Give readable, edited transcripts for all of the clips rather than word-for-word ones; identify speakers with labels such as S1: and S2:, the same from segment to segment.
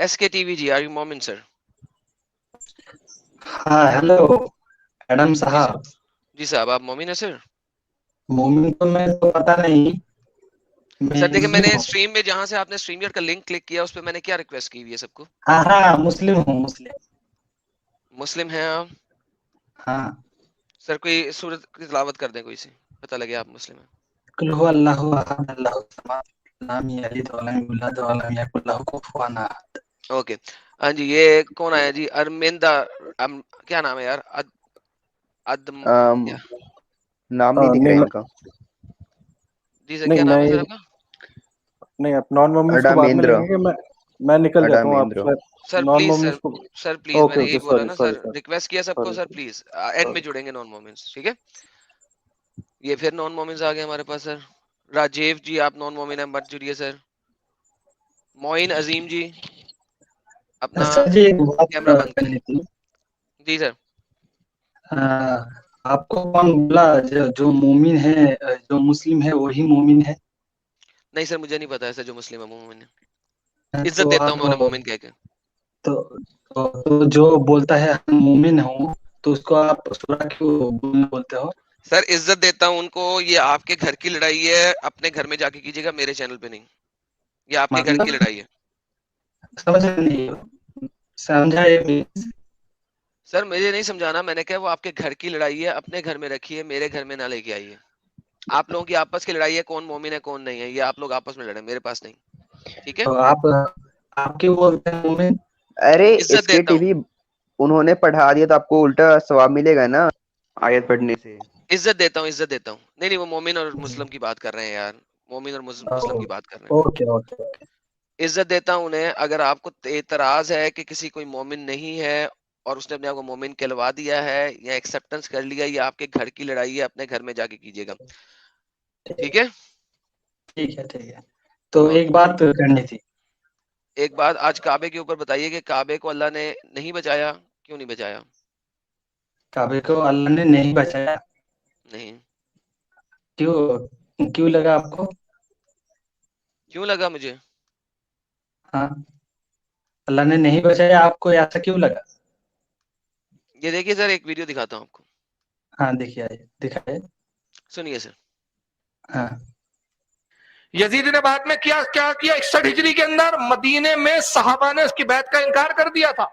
S1: SKTV ji, are you मोमिन sir?
S2: हाँ hello madam
S1: जी sir,
S2: साहब।
S1: जी साहब, आप मोमिन है सर?
S2: मोमिन तो मैं तो पता नहीं, मैं
S1: सर देखिए,
S2: मुस्लिम
S1: मैंने
S2: हूँ।
S1: स्ट्रीम में जहां से आपने स्ट्रीम का लिंक क्लिक किया उस पर मैंने क्या रिक्वेस्ट की हुई है सबको?
S2: हाँ हाँ मुस्लिम हूँ मुस्लिम।
S1: मुस्लिम हैं आप?
S2: हाँ।
S1: सर कोई सूरत की तिलावत कर दें कोई सी, पता लगे आप मुस्लिम हैं।
S2: कुल हु अल्लाहु अहद अल्लाहु समद लम यलिद वलम यूलद वलम यकुल लहू कुफुवन अहद।
S1: ओके। हाँ जी, ये कौन आया जी? अरमिंदा। क्या नाम है यार? अदम क्या?
S3: नाम नहीं दिख रहा
S4: नहीं
S3: इनका।
S1: जी सर,
S4: नहीं
S1: क्या नाम है
S4: मैं
S1: सर आपका?
S4: नहीं, आप नॉन मोमिन्स को बाद में
S3: अडामेंद्र।
S4: लेंगे। मैं निकल जाता हूँ, आप
S3: अडामेंद्र।
S1: सर
S4: नॉन
S1: प्लीज
S4: मोमिन्स
S1: सर,
S4: को।
S1: सर प्लीज,
S4: ओके
S1: मैंने
S4: ओके,
S1: यही बोला
S4: सॉरी
S1: ना
S4: सॉरी
S1: सर,
S4: सॉरी
S1: रिक्वेस्ट किया सबको
S4: सॉरी
S1: सर, प्लीज एंड में जुड़ेंगे नॉन मोमेंट्स, ठीक है? ये फिर नॉन मोमेंट्स आ गए हमारे पास सर। राजीव जी, आप नॉन मोमिन है, मत जुड़िए सर। मोइन अजीम जी, अपना
S2: सर जी एक बात
S1: कैमरा बंद करें।
S2: करनी थी।
S1: जी सर।
S2: आपको कौन बोला जो मोमिन है, जो मुस्लिम है वही मोमिन है?
S1: नहीं सर, मुझे नहीं पता है सर जो मुस्लिम है मोमिन है। इज्जत
S2: तो
S1: देता
S2: आप
S1: हूँ मैं उन्हें मोमिन कह के।
S2: तो जो बोलता है हम मोमिन हूँ, तो उसको आप सूरा क्यों बोलते हो?
S1: सर इज्जत देता हूँ उनको, ये आपके घर की लड़ाई है, अपने घर में जाके कीजिएगा, मेरे चैनल पे नहीं। ये आपके घर की
S2: मतलब
S1: लड़ाई है।
S2: समझ नहीं समझा ये
S1: सर मुझे नहीं समझाना, मैंने कहा वो आपके घर की लड़ाई है, अपने घर में रखिए, मेरे घर में ना लेके आइए। आप लोगों की आपस की लड़ाई है, कौन मोमिन है कौन नहीं है, ये आप लोग आपस में लड़े, मेरे पास नहीं। ठीक है?
S2: तो आप आपके बोलते हैं मोमिन।
S3: अरे
S1: इज्जत
S3: इसके
S1: देता हूँ,
S3: टीवी उन्होंने पढ़ा दिया तो आपको उल्टा सवाब मिलेगा ना आयत पढ़ने से।
S1: इज्जत देता हूँ, इज्जत देता हूँ। नहीं नहीं, वो मोमिन और मुस्लिम की बात कर रहे हैं यार, मोमिन और मुस्लिम की बात कर रहे हैं।
S2: Okay okay okay.
S1: इज्जत देता हूँ उन्हें। अगर आपको एतराज है कि किसी कोई मोमिन नहीं है और उसने अपने आप को मोमिन कहलवा दिया है या एक्सेप्टेंस कर लिया, ये आपके घर की लड़ाई है, अपने घर में जाके कीजिएगा। ठीक है?
S2: ठीक है ठीक है। तो एक
S1: ओके।
S2: बात करनी थी।
S1: एक बात आज काबे के ऊपर बताइए कि काबे को अल्लाह ने नहीं बचाया, क्यों नहीं बचाया?
S2: काबे को अल्लाह ने नहीं बचाया?
S1: नहीं।
S2: क्यों क्यों लगा आपको?
S1: क्यों लगा मुझे?
S2: हाँ, अल्लाह ने नहीं बचाया आपको, ऐसा क्यों लगा?
S1: ये देखिए सर, एक वीडियो दिखाता हूँ आपको,
S2: हाँ देखिए, आइए दिखाइए।
S1: सुनिए सर।
S2: हाँ
S5: यजीद ने बाद में क्या क्या किया? 61 हिजरी के अंदर मदीने में सहाबा ने उसकी बैत का इनकार कर दिया था।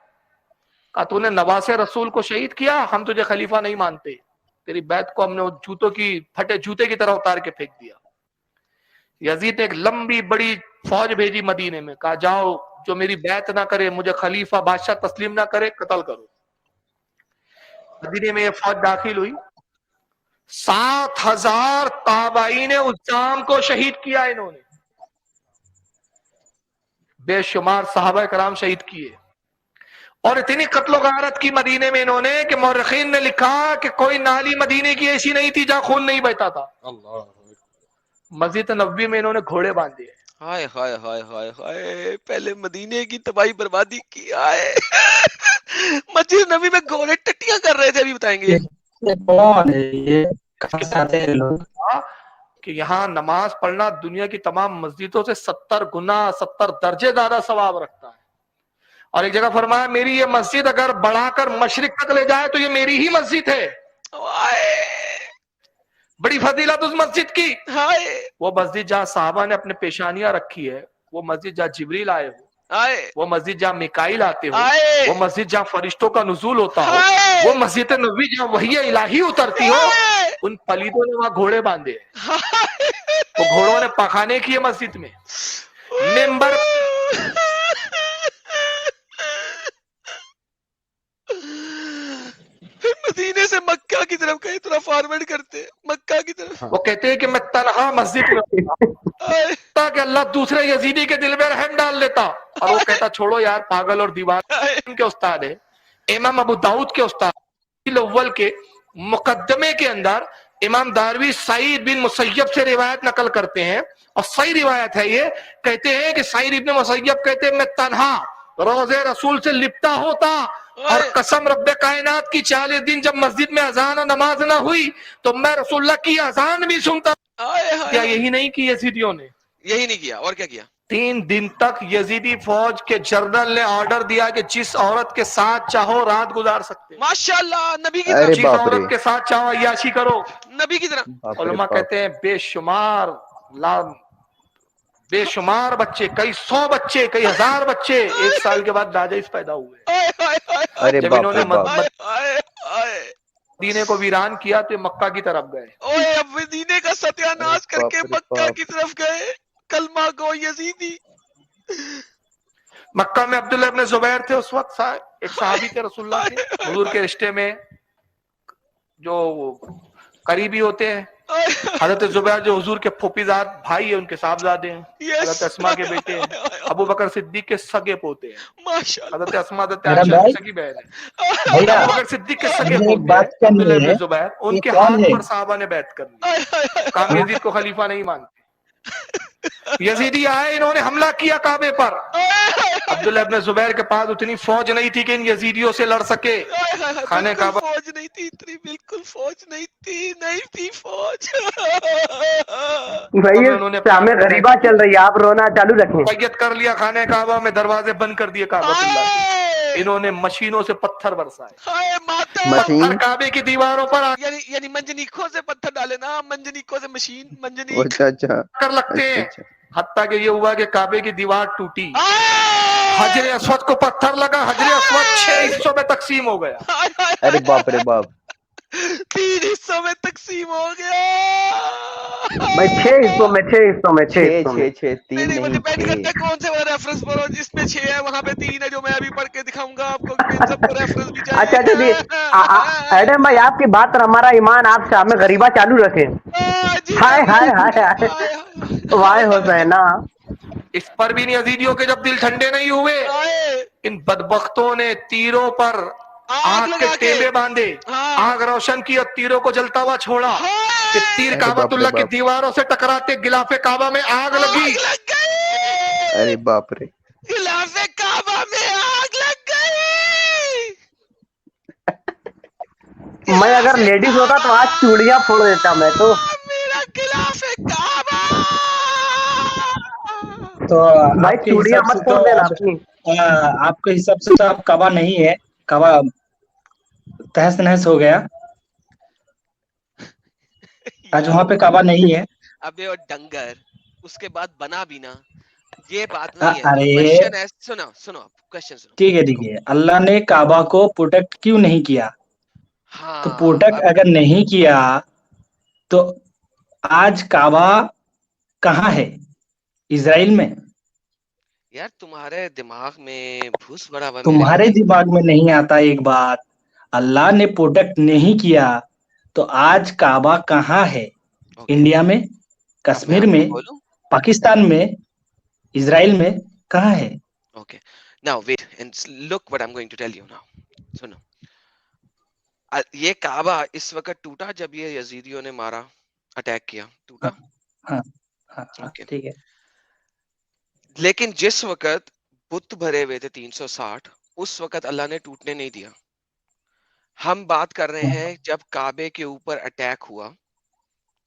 S5: कहा तूने नवासे रसूल को शहीद किया, हम तुझे खलीफा नहीं मानते, तेरी बैत को हमने जूतों की फटे जूते की तरह उतार के फेंक दिया। यजीद ने एक लंबी बड़ी फौज भेजी मदीने में, कहा जाओ जो मेरी बैत ना करे, मुझे खलीफा बादशाह तस्लीम ना करे, कत्ल करो। मदीने में यह फौज दाखिल हुई, 7,000 ताबाई ने उस्साम को शहीद किया। इन्होंने बेशुमार सहाबा कराम शहीद किए और इतनी कत्लो गारत की मदीने में इन्होंने कि मौरखीन ने लिखा कि कोई नाली मदीने की ऐसी नहीं थी जहां खून नहीं बहता था। मस्जिद नबवी में इन्होंने घोड़े बांधे।
S1: हाय हाय हाय हाय हाय, पहले मदीने की तबाही बर्बादी की। हाय मस्जिद नबी में घोड़े टट्टियां कर रहे थे, अभी बताएंगे।
S2: ये कौन है ये? कहाँ से आते हैं लोग?
S5: कि यहाँ नमाज पढ़ना दुनिया की तमाम मस्जिदों से 70 गुना 70 दर्जे ज्यादा सवाब रखता है। और एक जगह फरमाया, मेरी ये मस्जिद अगर बढ़ाकर मशरिक तक ले जाए तो ये मेरी ही मस्जिद है। बड़ी फजीलत उस मस्जिद की। वो मस्जिद जहाँ साहबा ने अपने पेशानियां रखी है, वो मस्जिद जहाँ जिब्रील आए हो, वो मस्जिद जहाँ मिकाइल आते हो, वो मस्जिद जहाँ फरिश्तों का नुजूल होता हो, वो मस्जिद नबवी जहाँ वही इलाही उतरती हो, उन पलीदों ने वहां घोड़े बांधे। वो घोड़ों ने पखाने किए मस्जिद में, मेंबर
S1: फिर मदीने से मक्का की तरफ कहीं थोड़ा फॉरवर्ड करते, मक्का की तरफ।
S5: वो कहते हैं कि मैं तनहा मस्जिद में कि अल्लाह दूसरे यजीदी के दिल में रहम डाल लेता। और वो कहता छोड़ो यार पागल और दीवार के उस्ताद है, इमाम अबू दाऊद के उस्ताद अव्वल के मुकद्दमे के अंदर इमाम दारवी सईद बिन मुसय्यब से रिवायत नकल करते हैं और सही रिवायत है ये। कहते हैं कि सईद इब्न मुसय्यब कहते हैं, मैं तन्हा रोजे रसूल से लिपटा होता और कसम रब्बे कायनात की 40 दिन जब मस्जिद में अजान और नमाज ना हुई तो मैं रसूलुल्लाह की अजान भी सुनता। क्या यही नहीं की यजीदियों ने?
S1: यही नहीं किया, और क्या किया?
S5: 3 दिन तक यजीदी फौज के जनरल ने ऑर्डर दिया कि जिस औरत के साथ चाहो रात गुजार सकते हो।
S1: माशाल्लाह, नबी की
S3: अरे
S1: तरह,
S5: जिस
S3: बाप रे,
S5: औरत के साथ चाहो अय्याशी करो।
S1: नबी की तरह।
S3: बाप रे
S5: उलमा
S3: बाप।
S5: कहते हैं बेशुमार बच्चे, कई 100 बच्चे, कई 1000 बच्चे 1 साल के बाद नाजायज पैदा हुए।
S1: आए, आए, आए,
S3: अरे
S5: जब
S3: बाप
S5: इन्होंने
S3: रे बाप।
S1: आए, आए, आए।
S5: मदीने को वीरान किया तो ये मक्का की तरफ गए।
S1: ओए, अब मदीने का सत्यानाश
S3: अरे बाप
S1: करके
S3: रे
S1: मक्का
S3: बाप।
S1: की तरफ गए। कलमा गो यजीदी।
S5: मक्का में अब्दुल्लाह इब्न जुबैर थे उस वक्त, एक सहाबी थे रसूलुल्लाह के, हुजूर के रिश्ते में जो करीबी होते हैं। हजरत जुबैर जो हुजूर के फूफीजाद भाई है, उनके साहबजादे हैं। हजरत अस्मा के बेटे हैं, अबू बकर सिद्दीक के सगे पोते हैं।
S1: माशाल्लाह।
S5: हजरत अस्मा हजरत
S2: मेरा
S5: आयशा
S2: भाई,
S5: की सगी बहन है।
S2: भैया
S5: अबू बकर सिद्दीक के सगे
S2: मुझे एक
S5: पोते
S2: बात
S5: हैं
S2: करनी
S5: अब्दुल्लाह
S2: है,
S5: इब्न जुबैर।
S2: ये
S5: उनके
S2: कौन
S5: हाथ
S2: है?
S5: पर साहबा ने बैत कर ली।
S1: आए, आए, आए।
S5: काम यजीद को खलीफा नहीं मानते। यजीदी आए, इन्होंने हमला किया काबे पर। अब्दुल्लाह इब्न जुबैर के पास उतनी फौज नहीं थी कि इन यजीदियों से लड़ सके। खाने
S1: बिल्कुल
S5: काबा
S1: फौज नहीं थी इतनी, बिल्कुल फौज नहीं थी फौज।
S3: भाई ये
S5: उन्होंने
S3: शाम गरीबा चल रही है, आप रोना चालू रखें।
S5: बैयत कर लिया। खाने काबा में दरवाजे बंद कर दिए काबतुल्लाह के।
S1: आए,
S5: इन्होंने मशीनों से पत्थर बरसाए।
S1: हाय माता।
S3: मशीन।
S5: पत्थर काबे की दीवारों पर
S1: यानी मंजनीकों से पत्थर डाले ना, मंजनीकों से मशीन, मंजनीक।
S3: अच्छा अच्छा
S5: आकर लगते
S3: अच्छा
S5: हैं।
S3: अच्छा।
S5: हत्ता कि ये हुआ कि काबे की दीवार टूटी।
S1: आए!
S5: हजरे अस्वद को पत्थर लगा। हजरे अस्वद 6 हिस्सों में तकसीम हो गया।
S1: हाय, हाय,
S3: अरे बाप रे बाप।
S1: 3 हिस्सों में तकसीम हो गया।
S6: भाई 6 हिस्सों में 6 हिस्सों में 6
S3: छः
S6: हिस्सों में।
S3: छः छः, तीन
S1: नहीं, वो
S3: नहीं
S1: डिपेंड करता है
S3: 6।
S1: कौन से वाला रेफरेंस पढ़ो। जिसमें 6 है वहां पे 3 है, जो मैं अभी पढ़ के दिखाऊंगा आपको। इन सबको रेफरेंस भी चाहिए।
S6: अच्छा जी, एडम भाई आपकी बात पर हमारा ईमान, आप शाम में गरीबा चालू रखें।
S1: जी,
S6: हाय हाय हाय हाय,
S1: हाय,
S6: वाह हुसैना।
S5: इस पर भी यजीदियों के जब दिल ठंडे नहीं हुए,
S1: हाय,
S5: इन बदबख्तों ने तीरों पर
S1: आग
S5: आग के
S1: लगा के।
S5: टेबे बांधे।
S1: हाँ।
S5: आग रोशन की और तीरों को जलता हुआ छोड़ा। कि तीर
S3: अरे बाप रे
S5: काबतुल्लाह की
S3: बाप।
S5: दीवारों से टकराते गिलाफे काबा में आग लगी।
S1: आग लग गई।
S3: अरे बाप रे।
S1: गिलाफे काबा में आग लग गई।
S6: मैं अगर लेडीज होता तो आज चूड़ियां फोड़ देता मैं तो।
S1: मेरा गिलाफे काबा।
S2: तो
S6: भाई
S2: आपके
S6: चूड़ियां
S2: हिसाब से
S6: मत
S2: तो
S6: फोड़ देना
S2: अब
S6: अपनी।
S2: आपके हिसाब से तो अब काबा नहीं है, काबा तहस नहस हो गया। आज वहां पे काबा नहीं है।
S1: अबे और डंगर, उसके बाद बना भी ना, ये बात नहीं है।
S2: अरे
S1: क्वेश्चन है, सुनो सुनो, क्वेश्चन सुनो।
S2: ठीक है, अल्लाह ने काबा को प्रोटेक्ट क्यों नहीं किया? तो
S1: हाँ,
S2: प्रोटेक्ट
S1: अब
S2: अगर नहीं किया तो आज काबा कहाँ है? इजराइल में।
S1: यार तुम्हारे दिमाग में भूस भरा हुआ मेरे
S2: तुम्हारे
S1: भाई।
S2: दिमाग में नहीं आता एक बात, अल्लाह ने प्रोटेक्ट नहीं किया तो आज काबा कहाँ है?
S1: ओके,
S2: इंडिया में,
S1: अब मैं
S2: कश्मीर
S1: आपको
S2: में,
S1: बोलूं।
S2: पाकिस्तान में, इजराइल में, कहाँ है?
S1: Okay, now wait and look what I am going to tell you now. सुनो, ये काबा इस वक्त टूटा जब ये यजीदियों ने मारा, अटैक किया, टूटा।
S2: हाँ हाँ हाँ,
S1: ओके,
S2: ठीक है।
S1: लेकिन जिस वक्त बुत भरे हुए थे 360, उस वक्त अल्लाह ने टूटने नहीं दिया। हम बात कर रहे हैं जब काबे के ऊपर अटैक हुआ।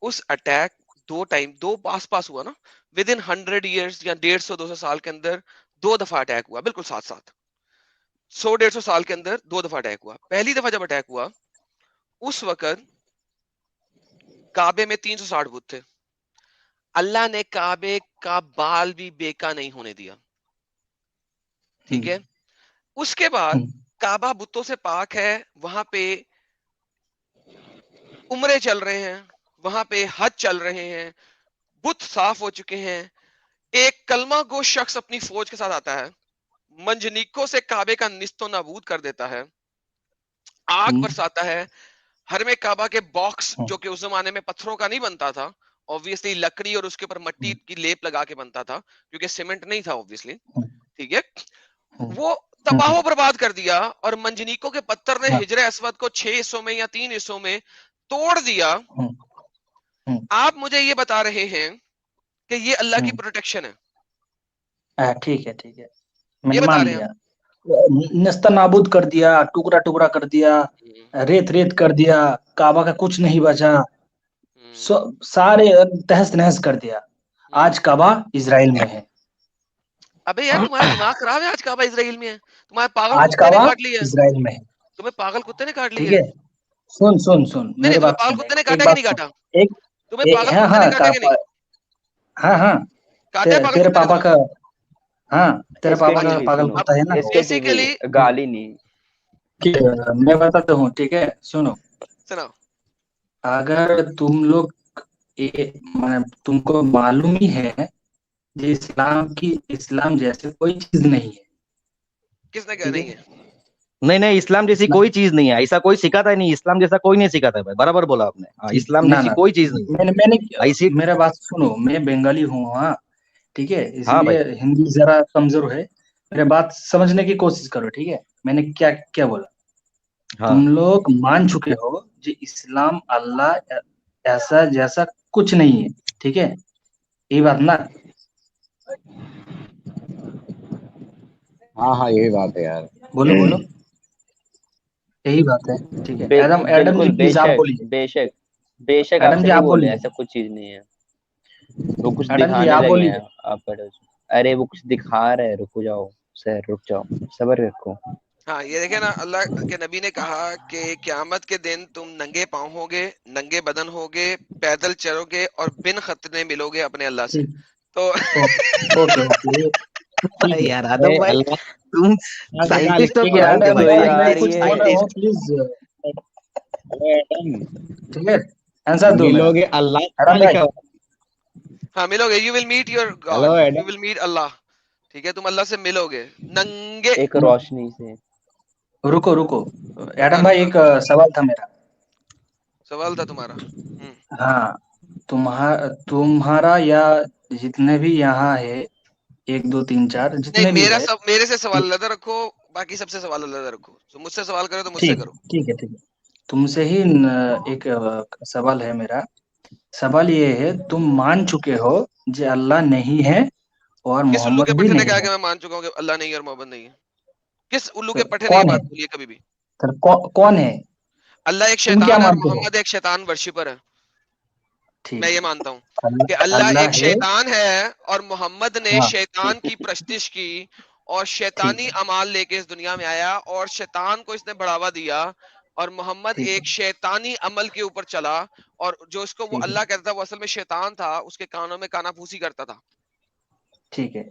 S1: उस अटैक दो पास हुआ ना, विद इन 100 ईयर्स या 150-200 साल के अंदर 2 दफा अटैक हुआ, बिल्कुल साथ साथ 100-150 साल के अंदर 2 दफा अटैक हुआ। पहली दफा जब अटैक हुआ उस वक्त काबे में 360 बुत थे। अल्लाह ने काबे का बाल भी बेका नहीं होने दिया, ठीक है। उसके बाद काबा बुतों से पाक है, वहां पे उम्रे चल रहे हैं, वहां पे हज चल रहे हैं, बुत साफ हो चुके हैं। एक कलमा गो शख्स अपनी फौज के साथ आता है, मंजनीकों से काबे का निस्तो नाबूद कर देता है, आग बरसाता है। हरमे काबा के बॉक्स, जो कि उस जमाने में पत्थरों का नहीं बनता था, ऑब्वियसली लकड़ी और उसके ऊपर मिट्टी की लेप लगा के बनता था, क्योंकि सीमेंट नहीं था ऑब्वियसली, ठीक है। वो तबाह बर्बाद कर दिया और मंजनीकों के पत्थर ने हिजरे अस्वद को 6 हिस्सों में या 3 हिस्सों में तोड़ दिया। आप मुझे ये बता रहे हैं कि ये अल्लाह की प्रोटेक्शन है?
S2: ठीक है,
S1: ये
S2: मैंने
S1: बता
S2: मान
S1: रहे हैं
S2: लिया। नस्ता नाबूद कर दिया, टुकड़ा टुकड़ा कर दिया, रेत रेत कर दिया, काबा का कुछ नहीं बचा, सारे तहस नहस कर दिया। आज काबा इजराइल में है।
S1: अबे यार तुम्हारा दिमाग खराब है, आज काबा इजराइल में है, तुम्हारे पागल
S2: आज
S1: कुत्ते ने
S2: काबा
S1: काट लिया है,
S2: इजराइल में है,
S1: तुम्हें पागल कुत्ते ने काट
S2: ठीक
S1: लिया है।
S2: है। सुन सुन सुन
S1: नहीं नहीं,
S2: मेरे
S1: तुम्हें
S2: बात
S1: पागल
S2: सुन,
S1: कुत्ते ने
S2: एक
S1: काटा कि
S2: बात
S1: नहीं
S2: सुन,
S1: काटा?
S2: एक,
S1: तुम्हें पागल
S2: हाँ
S1: कुत्ते ने
S2: हाँ
S1: काटा कि नहीं?
S2: हाँ हाँ,
S1: काटा है पागल
S2: तेरे
S1: कुत्ते ने
S2: पापा
S1: तुम्हें?
S2: का, हाँ तेरे
S3: इसके
S2: पापा का
S1: अच्छा,
S3: टीवी
S2: पागल
S3: सुनो,
S2: कुत्ता है ना वो।
S3: इसके टीवी,
S1: बेसिकली
S3: गाली नहीं।
S2: ठीक है, मैं बताता हूँ, ठीक है सुनो।
S1: सुनाओ।
S2: अगर तुम लोग माने तुमको मालूम ही है ये इस्लाम जैसे कोई चीज नहीं है,
S1: किसने कहा
S2: ठीक है।
S1: नहीं है?
S7: नहीं नहीं, इस्लाम जैसी
S2: इस्लाम,
S7: कोई चीज नहीं है, ऐसा कोई सिखाता ही नहीं, इस्लाम जैसा कोई नहीं सिखाता है भाई, बराबर बोला आपने। हाँ,
S2: ठीक,
S7: इस्लाम
S2: ना
S7: जैसी
S2: ना,
S7: कोई चीज नहीं
S2: मैंने
S7: है ऐसी।
S2: मेरा बात सुनो, मैं बंगाली हूँ, हाँ ठीक है,
S7: हाँ
S2: इसलिए
S7: भाई।
S2: हिंदी जरा कमजोर है, मेरे बात समझने की कोशिश करो, ठीक है। मैंने क्या क्या बोला,
S7: हाँ
S2: तुम लोग मान चुके हो कि इस्लाम अल्लाह ऐसा जैसा कुछ नहीं है, ठीक है, ये बात ना।
S8: हाँ हाँ, यही बात है यार।
S2: बोलो बोलो, यही बात है, ठीक है। एडम एडम जी
S3: बिल्कुल,
S2: प्लीज आप
S3: बेशक
S2: बोलिए,
S3: बेशक बेशक, आप
S2: एडम जी
S3: सही
S2: आप
S3: बोले,
S2: बोलिए,
S3: ऐसा कुछ चीज नहीं है। वो कुछ
S2: एडम जी
S3: दिखाने
S2: आप
S3: लगे हैं,
S2: बोलिए।
S3: आप बैठो। अरे वो कुछ दिखा रहे हैं, रुको जाओ सर, रुक जाओ, सबर रखो।
S1: हाँ ये देखे ना, अल्लाह के नबी ने कहा कि क़यामत के दिन तुम नंगे पाँव होगे, नंगे बदन होगे, पैदल चलोगे और बिन खतने मिलोगे अपने अल्लाह से।
S2: ठीक,
S1: तो
S2: ओके ओके, ठीक
S7: भाई
S2: है,
S7: यार
S8: अरे
S7: आदम भाई,
S8: अल्लाह
S7: तुम
S8: ने कहा
S7: साइंटिस्ट हो
S2: ठीक
S7: कि
S2: है
S7: नहीं थे
S2: एडम
S7: भाई,
S3: तो
S2: भाई, मैं
S3: यार
S2: कुछ
S3: ये
S2: बोल रहा हूँ
S7: साइंटिस्ट।
S2: प्लीज,
S8: हेलो एडम,
S2: ठीक है, आंसर दो मेरा,
S8: मिलोगे अल्लाह से कहाँ
S2: एडम भाई।
S8: लिखा हुआ?
S1: हाँ मिलोगे, you will meet your
S8: hello
S1: God, you
S8: Adam,
S1: will meet Allah. ठीक है, तुम अल्लाह से मिलोगे नंगे।
S3: एक रोशनी से।
S2: रुको रुको,
S1: रुका
S2: एडम भाई
S1: रुका,
S2: एक सवाल था मेरा।
S1: सवाल था तुम्हारा।
S2: हाँ, तुम्हारा या जितने भी यहाँ है, 1 2 3 4
S1: नहीं,
S2: जितने भी है,
S1: मेरे से सवाल अलग रखो, बाकी सबसे सवाल अलग रखो। तो मुझसे सवाल करो तो मुझसे
S2: ठीक
S1: करो।
S2: ठीक है, ठीक है, तुमसे ही एक सवाल है मेरा। सवाल ये है, तुम मान चुके हो जे अल्लाह नहीं है और
S1: किस उल्लू के
S2: मोहम्मद भी
S1: पट्टे ने
S2: नहीं
S1: कहा
S2: है,
S1: कि मैं मान चुका हूँ कि अल्लाह नहीं है और मोहम्मद नहीं है? किस उल्लू के
S2: तो
S1: पट्टे ने ये
S2: कौन है,
S1: बात बोली है कभी भी?
S2: तो कौन है,
S1: अल्लाह एक
S2: तुम क्या
S1: शैतान है और
S2: मानते हो?
S1: मोहम्मद एक शैतान वर्शिपर है। मैं
S2: ठीक
S1: ये
S2: है,
S1: मानता हूँ कि
S2: अल्लाह
S1: अल्लाह
S2: अल्लाह
S1: एक
S2: है,
S1: शैतान है और मोहम्मद ने
S2: हाँ
S1: शैतान की प्रस्तिश की और
S2: ठीक
S1: शैतानी
S2: है,
S1: अमाल लेके इस दुनिया में आया और शैतान को इसने बढ़ावा दिया और मोहम्मद
S2: ठीक है,
S1: एक शैतानी अमल के ऊपर चला और जो इसको वो
S2: ठीक है,
S1: अल्लाह कहता था वो असल में शैतान था, उसके कानों में कानाफूसी करता था।
S2: ठीक है,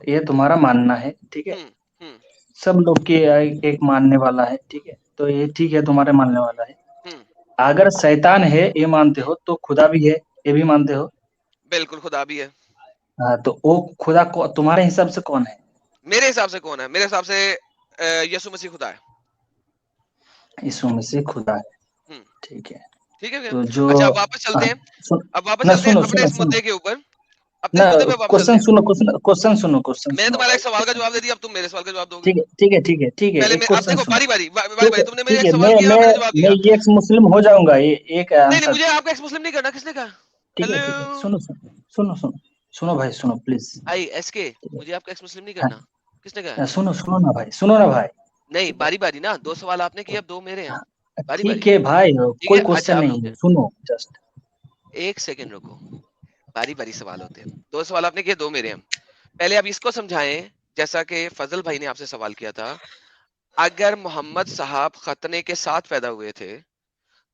S2: ये तुम्हारा मानना है, ठीक है,
S1: हम्म हम्म
S2: सब लोग के एक मानने वाला है, ठीक है, तो ये ठीक है, तुम्हारे मानने वाला है।
S1: हम्म
S2: अगर शैतान है ये मानते हो तो खुदा भी है ये भी मानते हो,
S1: बिल्कुल, खुदा भी है।
S2: हाँ, तो वो खुदा को तुम्हारे हिसाब से कौन है?
S1: मेरे हिसाब से कौन है? मेरे हिसाब से यीशु मसीह खुदा है।
S2: यीशु मसीह खुदा है,
S1: हम्म
S2: ठीक है।
S1: ठीक है क्या?
S2: तो जो
S1: अच्छा, अब वापस चलते
S2: हाँ,
S1: हैं।
S2: सुन,
S1: अब वापस
S2: ना
S1: चलते हैं
S2: सुनो
S1: अपने
S2: सुनो
S1: इस
S2: सुनो
S1: मुद्दे के ऊपर। अपने
S2: ना,
S1: इस मुद्दे पे वापस चलते
S2: क्वेश्चन
S1: हैं।
S2: सुनो, क्वेश्चन
S1: मैंने
S2: सुनो
S1: तुम्हारा
S2: भाई,
S1: एक सवाल का
S2: क्वेश्चन
S1: जवाब दे
S2: सुनो,
S1: दिया, अब तुम मेरे सवाल का जवाब दोगे।
S2: ठीक है ठीक है ठीक है ठीक है,
S1: पहले
S2: एक
S1: मैं, अब
S2: क्वेश्चन
S1: देखो,
S2: सुनो,
S1: बारी बारी बारी
S2: ठीक
S1: बारी,
S2: है
S1: तुमने मेरे
S2: ठीक
S1: एक
S2: है,
S1: सवाल किया, मैंने जवाब
S2: मैं
S1: दिया।
S2: ये एक्स मुस्लिम हो जाऊंगा, ये एक
S1: नहीं नहीं,
S2: आंसर
S1: मुझे
S2: दो,
S1: आपका एक्स मुस्लिम नहीं करना। किसने कहा? हेलो,
S2: ठीक है, सुनो सुनो सुनो सुनो सुनो भाई, सुनो प्लीज,
S1: आई एस के, मुझे आपका एक्स मुस्लिम नहीं करना। किसने कहा?
S2: सुनो सुनो ना भाई, सुनो ना भाई,
S1: नहीं, बारी बारी ना, दो सवाल आपने किए, अब दो मेरे हैं। बारी बारी।
S2: ठीक है भाई,
S1: ठीक
S2: कोई
S1: है, अच्छा
S2: क्वेश्चन
S1: अब
S2: नहीं
S1: रुक
S2: है,
S1: जाए,
S2: सुनो जस्ट,
S1: एक सेकंड रुको। बारी बारी सवाल होते हैं, दो सवाल आपने किए, दो मेरे हैं। पहले आप इसको समझाएं, जैसा कि फजल भाई ने आपसे सवाल किया था। अगर मोहम्मद साहब खतने के साथ पैदा हुए थे,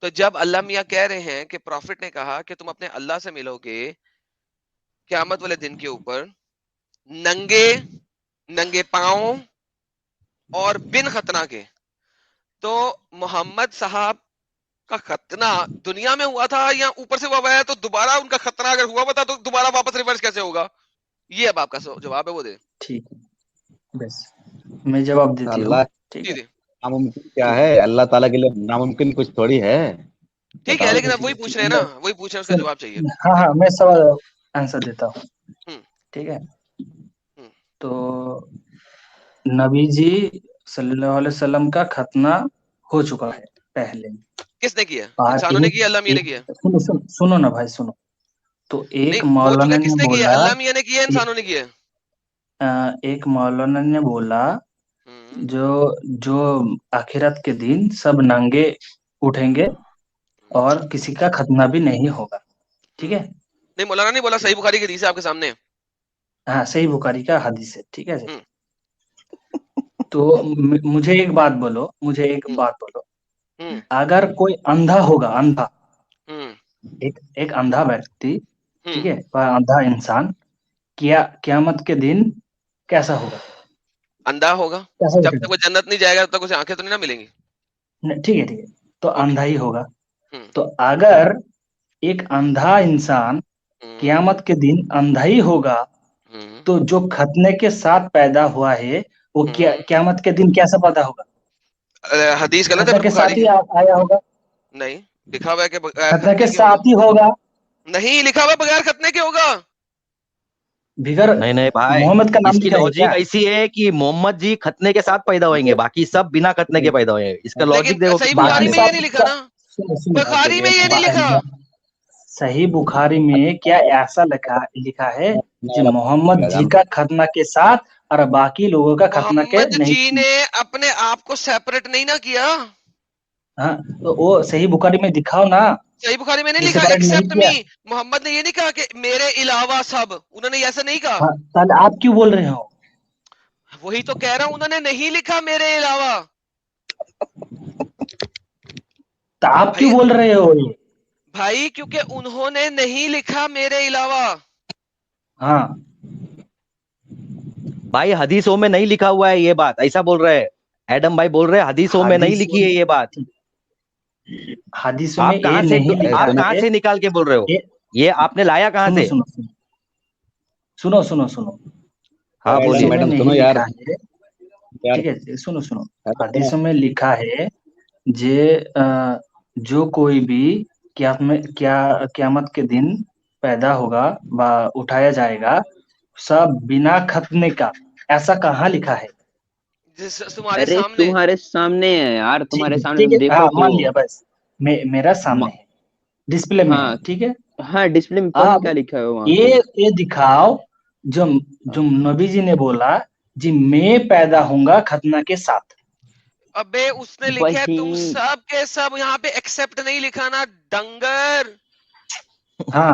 S1: तो जब अल्लाह मियाँ कह रहे हैं कि प्रॉफिट ने कहा कि तुम अपने अल्लाह से मिलोगे क़यामत वाले दिन के ऊपर नंगे, नंगे पांव और बिन खतना के, तो मोहम्मद साहब का खतना दुनिया में हुआ था या ऊपर से हुआ है? तो दोबारा उनका खतना अगर हुआ था तो दोबारा वापस रिवर्स कैसे होगा? ये अब आपका जवाब है, वो दे।
S2: ठीक है, बस मैं जवाब देती हूँ,
S8: अल्लाह
S2: ठीक
S1: जी
S2: है,
S1: जी,
S8: नामुमकिन क्या
S2: ठीक
S8: है?
S2: है,
S8: अल्लाह ताला के लिए नामुमकिन कुछ थोड़ी है।
S1: ठीक है,
S8: बताओ।
S1: लेकिन अब वही पूछ रहे हैं ना, वही पूछ रहे हैं, उसका
S2: सुन,
S1: जवाब चाहिए।
S2: हाँ हाँ, मैं सवाल आंसर देता हूँ,
S1: हम्म
S2: ठीक है।
S1: हम्म
S2: तो नबी जी सल्लल्लाहु अलैहि वसल्लम का खतना हो चुका
S1: हम्म
S2: है पहले,
S1: किसने किया?
S2: और
S1: इंसानों ने किया, अल्लाह मियाँ ने किया?
S2: सुनो सुनो सुनो ना भाई, सुनो, तो
S1: नहीं,
S2: एक
S1: हो चुका,
S2: मौलाना ने
S1: किसने किया?
S2: बोला,
S1: अल्लाह मियाँ ने किया, इंसानों ने किया?
S2: एक मौलाना ने बोला,
S1: हम्म
S2: जो जो आखिरत के दिन सब नंगे उठेंगे और किसी का खतना भी नहीं होगा, ठीक है।
S1: नहीं, मौलाना नहीं बोला, सही बुखारी की हदीस है आपके सामने।
S2: हाँ सही बुखारी का हदीस है, ठीक है जी।
S1: हम्म।
S2: तो मुझे एक बात बोलो,
S1: हम्म।
S2: अगर कोई अंधा होगा, अंधा,
S1: हम्म।
S2: एक अंधा व्यक्ति, ठीक
S1: हम्म।
S2: है, वह अंधा इंसान क़यामत के दिन कैसा होगा?
S1: अंधा होगा,
S2: कैसा
S1: जब तक
S2: दिखेगा?
S1: वो जन्नत नहीं जाएगा तब तक उसे आंखें तो नहीं ना मिलेंगी।
S2: ठीक है, ठीक है, तो
S1: ओके।
S2: अंधा ही होगा।
S1: हम्म।
S2: तो अगर एक अंधा इंसान
S1: हम्म।
S2: क़यामत के दिन अंधा ही होगा,
S1: हम्म।
S2: तो जो खतने के साथ पैदा हुआ है वो
S1: हम्म।
S2: क़यामत के दिन कैसा पैदा होगा?
S1: हदीस गलत है
S2: खतने
S1: फिर
S2: के
S1: बुखारी
S2: साथ ही
S1: की।
S2: आया होगा।
S1: नहीं, लिखा हुआ है कि बगैर
S2: खतने के
S1: खतने के होगा।
S2: साथ ही होगा।
S1: नहीं लिखा हुआ बगैर खतने के होगा।
S2: बिगर
S7: नहीं नहीं भाई,
S2: मोहम्मद का नाम
S7: इसकी
S2: लिखा है
S7: लॉजिक
S2: क्या?
S7: ऐसी है कि मोहम्मद जी खतने के साथ पैदा होंगे, बाकी सब बिना खतने के पैदा होंगे। इसका
S1: लेकिन
S7: लॉजिक देखो
S1: सही
S7: कितना
S1: बुखारी
S2: बाकी
S7: हार्ड है।
S1: में ये
S2: सब
S1: नहीं लिखा ना,
S2: सुनो सुनो,
S1: बुखारी में ये नहीं लिखा।
S2: सही बुखारी में क्या ऐसा लिखा है कि मोहम्मद जी का खतना के साथ और बाकी लोगों का खतना के
S1: मोहम्मद
S2: नहीं?
S1: जी ने अपने आप को सेपरेट नहीं ना किया।
S2: हाँ, तो वो सही बुखारी में दिखाओ ना,
S1: सही बुखारी में नहीं
S2: ये
S1: लिखा
S2: सेपरेट नहीं
S1: एक्सेप्ट
S2: किया।
S1: मी। मोहम्मद ने ये नहीं कहा कि मेरे अलावा सब, उन्होंने ऐसा नहीं कहा।
S2: हाँ, ताहले आप क्यों बोल रहे हो?
S1: वही तो कह रहा हूं, उन्होंने नहीं लिखा मेरे अलावा।
S2: तो आप क्यों
S1: भाई,
S2: बोल रहे हो ये?
S1: भाई क्योंकि उन्होंने नहीं लिखा मेरे अलावा।
S2: हाँ,
S7: भाई हदीसों में नहीं लिखा हुआ है ये बात, ऐसा बोल रहे हैं एडम भाई, बोल रहे हैं हदीसों में नहीं लिखी है ये बात।
S2: हदीस में ये नहीं लिखा
S7: आप कहाँ
S2: है।
S7: से निकाल के बोल रहे हो?
S2: ये
S7: ये आपने लाया कहाँ
S2: सुनो
S7: से?
S2: सुनो सुनो सुनो सुनो,
S7: हाँ
S2: हदीस
S7: बोलिए।
S2: में
S8: मैडम
S2: नहीं
S8: सुनो यार,
S2: लिखा है,
S8: यार
S2: ठीक है, सुनो सुनो,
S8: सुनो।
S2: हदीस में लिखा है जो कोई भी क़यामत के दिन पैदा होगा व उठाया जाएगा, सब बिना खतने का, ऐसा कहाँ लिखा है?
S1: जिस तुम्हारे
S3: अरे
S1: सामने।
S3: तुम्हारे सामने है यार, तुम्हारे सामने,
S2: ठीक
S3: तुम
S2: है, हाँ
S3: देखो तो।
S2: मान लिया, बस मेरा सामने
S3: म-
S2: है, डिस्प्ले में है,
S3: हाँ
S2: ठीक है।
S3: हाँ, डिस्प्ले में पढ़ो
S2: अब
S3: क्या लिखा है वहां पे।
S2: ये दिखाओ, जो जो नबी जी ने बोला जी, मैं पैदा होऊंगा खतना के साथ।
S1: अबे उसने लिखा है तुम
S3: वही।
S1: सब के सब, यहाँ पे एक्सेप्ट नहीं लिखा ना डंगर।
S2: हाँ,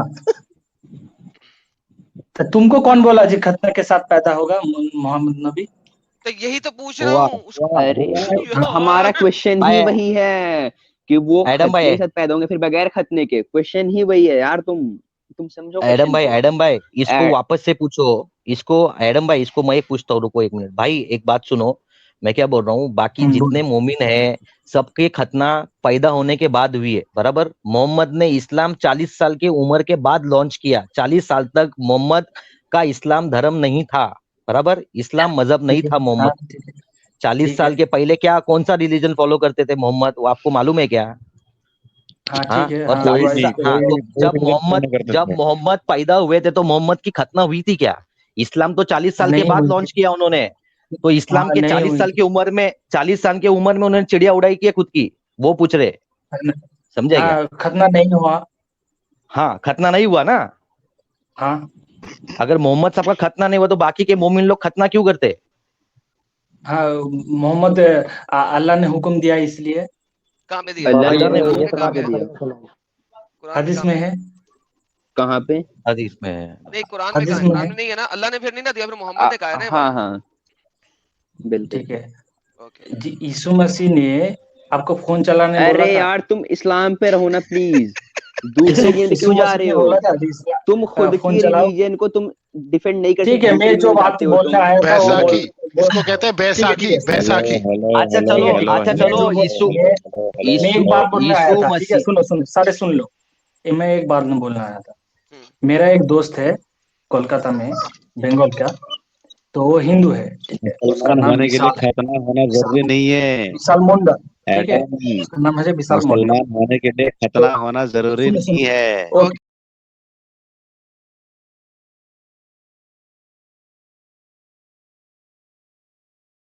S2: तो तुमको कौन बोला जी खतना के साथ पैदा होगा मोहम्मद नबी?
S1: तो यही तो पूछ रहा
S8: वाह
S1: हूँ
S3: अरे तो हमारा
S1: यार।
S3: क्वेश्चन ही
S7: भाई
S3: वही है कि वो
S7: एडम
S3: खतने
S7: भाई,
S3: के साथ पैदा होंगे फिर बगैर खतने के, क्वेश्चन ही वही है यार। तुम समझो क्वेश्चन को।
S7: एडम भाई इसको
S3: ए,
S7: वापस से पूछो। इसको एडम भाई, इसको मैं पूछता हूँ, रुको एक मिनट भाई, एक बात सुनो। मैं क्या बोल रहा हूँ, बाकी जितने
S2: बोलो।
S7: मोमिन हैं सबके खतना पैदा होने के बाद हुई है, बराबर। मोहम्मद ने इस्लाम 40 साल की उम्र के बाद लॉन्च किया। 40 साल तक मोहम्मद का इस्लाम धर्म नहीं था, बराबर। इस्लाम मजहब नहीं
S2: ठीक है,
S7: था
S2: हाँ
S7: मोहम्मद।
S2: ठीक है,
S7: 40
S2: ठीक है,
S7: साल के पहले क्या कौन सा रिलीजन फॉलो करते थे मोहम्मद, वो आपको मालूम है क्या?
S2: हाँ ठीक
S7: हाँ,
S2: है,
S7: और
S2: हाँ
S8: कोई
S7: 40
S8: नहीं,
S7: साल, हाँ,
S8: कोई
S7: तो
S8: कोई रिलीजन फॉलो करते
S7: जब
S8: थे।
S7: मोहम्मद पैदा हुए थे तो मोहम्मद की खतना हुई थी क्या? इस्लाम तो 40 साल के
S2: नहीं
S7: बाद
S2: हुई थी।
S7: लॉन्च किया उन्होंने। तो
S2: हाँ
S7: इस्लाम के
S2: नहीं
S7: 40
S2: हुई
S7: साल
S2: थी।
S7: की उम्र में, 40 साल की उम्र में उन्होंने चिड़िया उड़ाई की है खुद की, वो पूछ रहे, समझे क्या?
S2: हाँ, खतना नहीं हुआ।
S7: हाँ, खतना नहीं हुआ ना।
S2: हाँ
S7: अगर मोहम्मद साहब का खतना नहीं हुआ तो बाकी के मोमिन लोग खतना क्यों करते?
S2: हाँ, मोहम्मद अल्लाह ने हुक्म दिया इसलिए।
S1: कहाँ पे दिया
S3: अल्लाह
S1: भाई,
S3: ने
S7: अल्लाह ने
S1: कुरान
S3: हुक्म
S1: में
S7: वो
S1: कहाँ
S3: कहाँ
S1: पे
S3: पे
S1: है?
S3: दिया?
S1: कुरान में
S2: हदीस
S1: कहाँ
S2: में
S1: पे है?
S2: है,
S3: कहाँ पे?
S7: हदीस में।
S1: नहीं कुरान में कहाँ
S2: हदीस
S1: है?
S2: में
S1: कुरान
S2: है,
S1: में नहीं है ना, अल्लाह ने फिर नहीं ना दिया, फिर मोहम्मद ने कहा है ना ये बात।
S3: हाँ हाँ, बिल्कुल।
S2: ठीक है
S1: ओके।
S2: जी। यीशु मसीह ने आपको फोन चलाने बोला
S3: अरे
S2: था?
S3: यार तुम इस्लाम पे रहो ना प्लीज, दूसरे रिलीजन पे
S2: यीशु
S3: क्यों जा
S2: मसीह
S3: रहे
S2: ने
S3: हो?
S2: बोला था
S3: तुम खुद
S2: फोन
S3: की
S2: चलाओ।
S3: रिलीजन को तुम डिफेंड नहीं कर
S2: ठीक
S3: सकते,
S2: है,
S3: दूसरे
S2: मैं जो
S3: रिलीजन
S2: बात
S3: जाते हो
S2: बोलने
S3: तुम।
S2: आया था वो
S9: बैसाखी, इसको कहते हैं
S2: ठीक है,
S9: बैसाखी,
S2: ठीक है,
S8: हेलो
S9: बैसाखी।
S8: हेलो
S7: अच्छा
S8: हेलो
S2: ठीक
S7: चलो,
S2: है, ठीक
S8: हेलो
S2: है,
S7: अच्छा
S2: मैं
S8: हेलो
S7: चलो,
S2: जो
S7: यीशु
S2: मैं एक बात बोलने आया
S7: यीशु
S2: था, ठीक है,
S7: मसीह।
S2: सुनो सुनो, सारे सुन लो। मैं एक बात में बोलने आया था।
S1: हम्म।
S2: मेरा एक दोस्त है कोलकाता में, बंगाल का, तो वो हिंदू है, ठीक है, उसका
S8: मुसलमान
S2: नाम
S8: होने के लिए
S2: विशाल है।
S8: खतना होना
S2: विशाल
S8: जरूरी नहीं है
S2: विशाल मुंडा, ठीक है,
S8: एडम।
S2: उसका नाम है विशाल मुंडा।
S8: मुसलमान होने के लिए
S2: तो
S8: खतना होना जरूरी
S2: सुनो
S8: नहीं
S2: सुनो,
S8: है।
S2: वो